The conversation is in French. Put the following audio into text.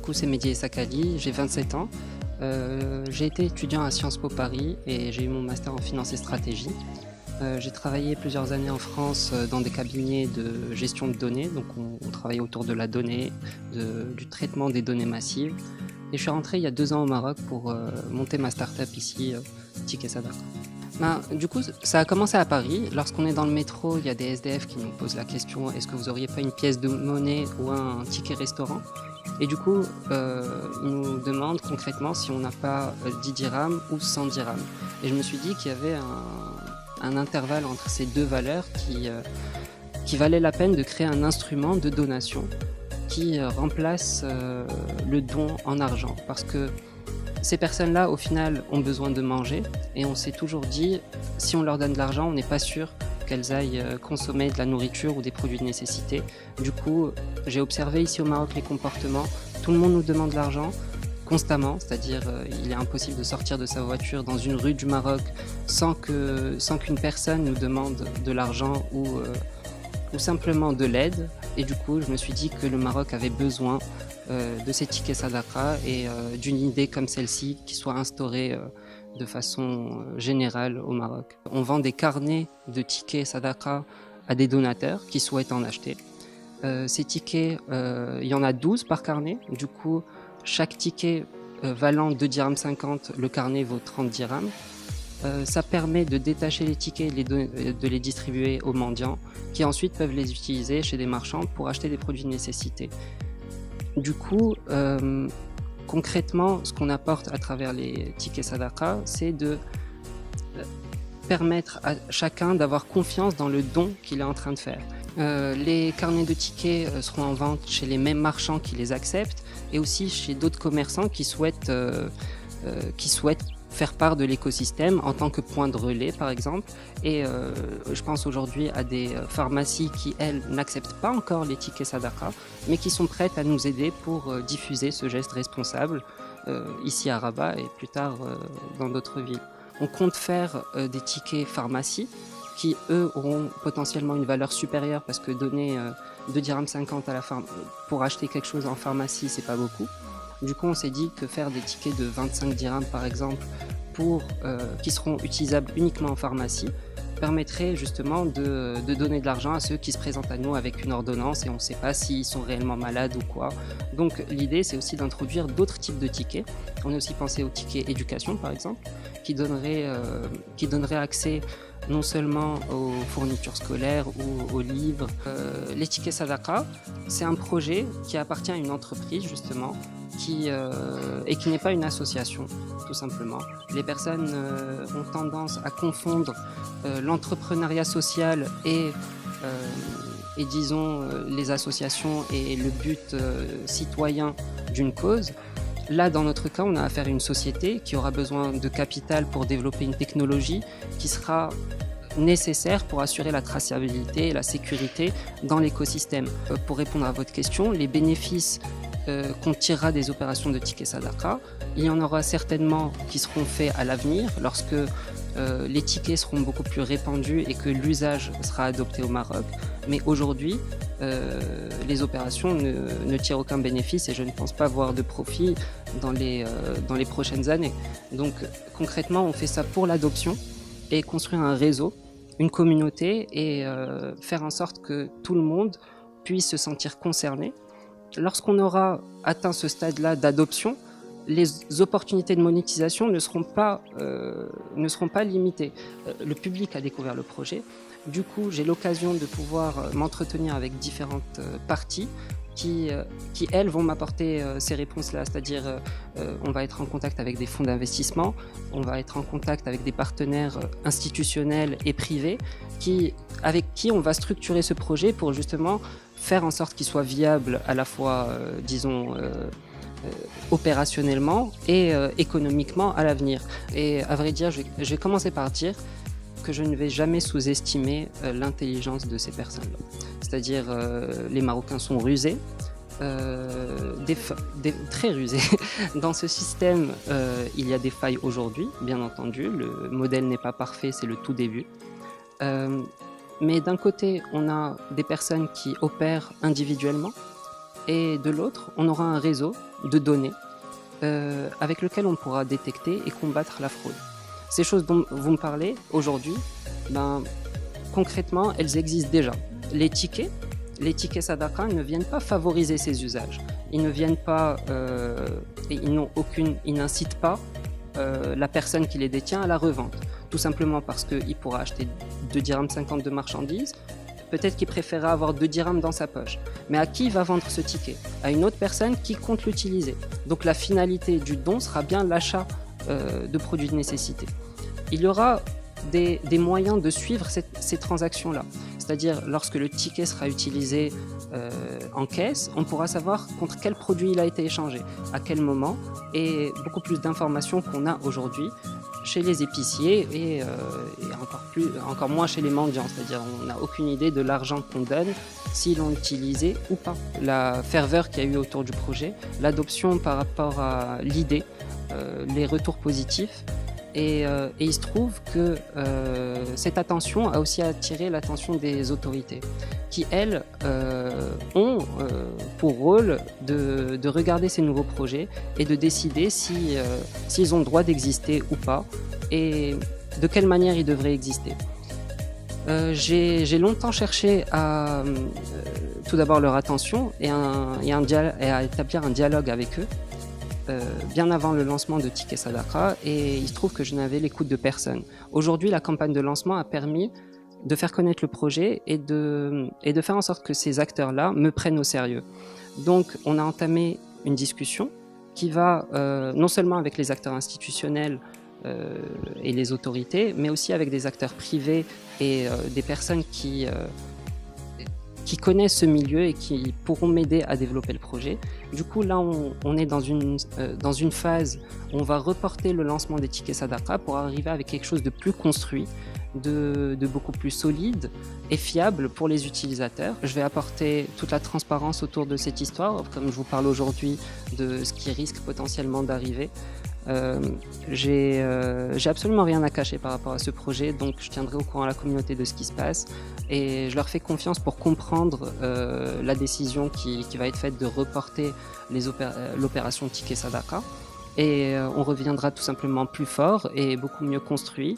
coup, c'est Mehdi Sakali, j'ai 27 ans. J'ai été étudiant à Sciences Po Paris et j'ai eu mon master en finance et stratégie. J'ai travaillé plusieurs années en France dans des cabinets de gestion de données, donc on travaille autour de la donnée, du traitement des données massives. Et je suis rentré il y a 2 ans au Maroc pour monter ma start-up ici, Ticket Sadaka. Du coup, ça a commencé à Paris. Lorsqu'on est dans le métro, il y a des SDF qui nous posent la question: est-ce que vous auriez pas une pièce de monnaie ou un ticket restaurant? Et du coup, ils nous demandent concrètement si on n'a pas 10 dirhams ou 100 dirhams. Et je me suis dit qu'il y avait un intervalle entre ces deux valeurs qui valait la peine de créer un instrument de donation qui remplace le don en argent. Parce que ces personnes-là, au final, ont besoin de manger et on s'est toujours dit, si on leur donne de l'argent, on n'est pas sûr qu'elles aillent consommer de la nourriture ou des produits de nécessité. Du coup, j'ai observé ici au Maroc les comportements. Tout le monde nous demande de l'argent constamment, c'est-à-dire il est impossible de sortir de sa voiture dans une rue du Maroc sans qu'une personne nous demande de l'argent ou simplement de l'aide. Et du coup, je me suis dit que le Maroc avait besoin de ces tickets Sadaka et d'une idée comme celle-ci qui soit instaurée de façon générale au Maroc. On vend des carnets de tickets Sadaka à des donateurs qui souhaitent en acheter. Ces tickets, il y en a 12 par carnet. Du coup, chaque ticket valant 2 dirhams 50, le carnet vaut 30 dirhams. Ça permet de détacher les tickets et de les distribuer aux mendiants qui ensuite peuvent les utiliser chez des marchands pour acheter des produits de nécessité. Du coup, concrètement, ce qu'on apporte à travers les tickets Sadaka, c'est de permettre à chacun d'avoir confiance dans le don qu'il est en train de faire. Les carnets de tickets seront en vente chez les mêmes marchands qui les acceptent et aussi chez d'autres commerçants qui souhaitent faire part de l'écosystème en tant que point de relais par exemple. Et je pense aujourd'hui à des pharmacies qui, elles, n'acceptent pas encore les tickets Sadaka, mais qui sont prêtes à nous aider pour diffuser ce geste responsable ici à Rabat et plus tard dans d'autres villes. On compte faire des tickets pharmacie qui, eux, auront potentiellement une valeur supérieure parce que donner 2 dirhams 50 à pour acheter quelque chose en pharmacie, c'est pas beaucoup. Du coup, on s'est dit que faire des tickets de 25 dirhams, par exemple, qui seront utilisables uniquement en pharmacie, permettrait justement de donner de l'argent à ceux qui se présentent à nous avec une ordonnance et on ne sait pas s'ils sont réellement malades ou quoi. Donc l'idée, c'est aussi d'introduire d'autres types de tickets. On a aussi pensé aux tickets éducation, par exemple, qui donnerait accès non seulement aux fournitures scolaires ou aux livres. Les tickets Sadaka, c'est un projet qui appartient à une entreprise justement et qui n'est pas une association, tout simplement. Les personnes ont tendance à confondre l'entrepreneuriat social et disons les associations et le but citoyen d'une cause. Là, dans notre cas, on a affaire à une société qui aura besoin de capital pour développer une technologie qui sera nécessaire pour assurer la traçabilité et la sécurité dans l'écosystème. Pour répondre à votre question, les bénéfices qu'on tirera des opérations de tickets Sadaka, il y en aura certainement qui seront faits à l'avenir lorsque les tickets seront beaucoup plus répandus et que l'usage sera adopté au Maroc. Mais aujourd'hui, les opérations ne tirent aucun bénéfice et je ne pense pas voir de profit dans les prochaines années. Donc concrètement, on fait ça pour l'adoption et construire un réseau, une communauté et faire en sorte que tout le monde puisse se sentir concerné. Lorsqu'on aura atteint ce stade-là d'adoption, les opportunités de monétisation ne seront pas limitées. Le public a découvert le projet. Du coup, j'ai l'occasion de pouvoir m'entretenir avec différentes parties qui elles, vont m'apporter ces réponses-là. C'est-à-dire, on va être en contact avec des fonds d'investissement, on va être en contact avec des partenaires institutionnels et privés avec qui on va structurer ce projet pour justement faire en sorte qu'il soit viable à la fois, opérationnellement et économiquement à l'avenir. Et à vrai dire, je vais commencer par dire que je ne vais jamais sous-estimer l'intelligence de ces personnes-là. C'est-à-dire, les Marocains sont rusés, très rusés. Dans ce système, il y a des failles aujourd'hui, bien entendu. Le modèle n'est pas parfait, c'est le tout début. Mais d'un côté, on a des personnes qui opèrent individuellement, et de l'autre, on aura un réseau de données avec lequel on pourra détecter et combattre la fraude. Ces choses dont vous me parlez aujourd'hui, concrètement, elles existent déjà. Les tickets Sadaqa ne viennent pas favoriser ces usages. Ils ne viennent pas, ils n'incitent pas la personne qui les détient à la revente. Tout simplement parce qu'il pourra acheter 2,50 dirhams de marchandises. Peut-être qu'il préférera avoir 2 dirhams dans sa poche. Mais à qui il va vendre ce ticket? À une autre personne qui compte l'utiliser. Donc la finalité du don sera bien l'achat de produits de nécessité. Il y aura des moyens de suivre ces transactions-là. C'est-à-dire, lorsque le ticket sera utilisé en caisse, on pourra savoir contre quel produit il a été échangé, à quel moment, et beaucoup plus d'informations qu'on a aujourd'hui chez les épiciers et encore moins chez les mendiants. C'est-à-dire, on n'a aucune idée de l'argent qu'on donne, s'ils l'ont utilisé ou pas. La ferveur qu'il y a eu autour du projet, l'adoption par rapport à l'idée, les retours positifs, et il se trouve que cette attention a aussi attiré l'attention des autorités qui, elles, ont pour rôle de regarder ces nouveaux projets et de décider s'ils ont le droit d'exister ou pas et de quelle manière ils devraient exister. J'ai longtemps cherché à tout d'abord leur attention et à établir un dialogue avec eux. Bien avant le lancement de Ticket Sadaqa, et il se trouve que je n'avais l'écoute de personne. Aujourd'hui, la campagne de lancement a permis de faire connaître le projet et de faire en sorte que ces acteurs-là me prennent au sérieux. Donc, on a entamé une discussion qui va non seulement avec les acteurs institutionnels et les autorités, mais aussi avec des acteurs privés et des personnes qui connaissent ce milieu et qui pourront m'aider à développer le projet. Du coup, là, on est dans une phase où on va reporter le lancement des tickets Sadaqa pour arriver avec quelque chose de plus construit, de beaucoup plus solide et fiable pour les utilisateurs. Je vais apporter toute la transparence autour de cette histoire, comme je vous parle aujourd'hui de ce qui risque potentiellement d'arriver. J'ai absolument rien à cacher par rapport à ce projet, donc je tiendrai au courant la communauté de ce qui se passe et je leur fais confiance pour comprendre la décision qui va être faite de reporter l'opération Ticket Sadaqa, et on reviendra tout simplement plus fort et beaucoup mieux construit.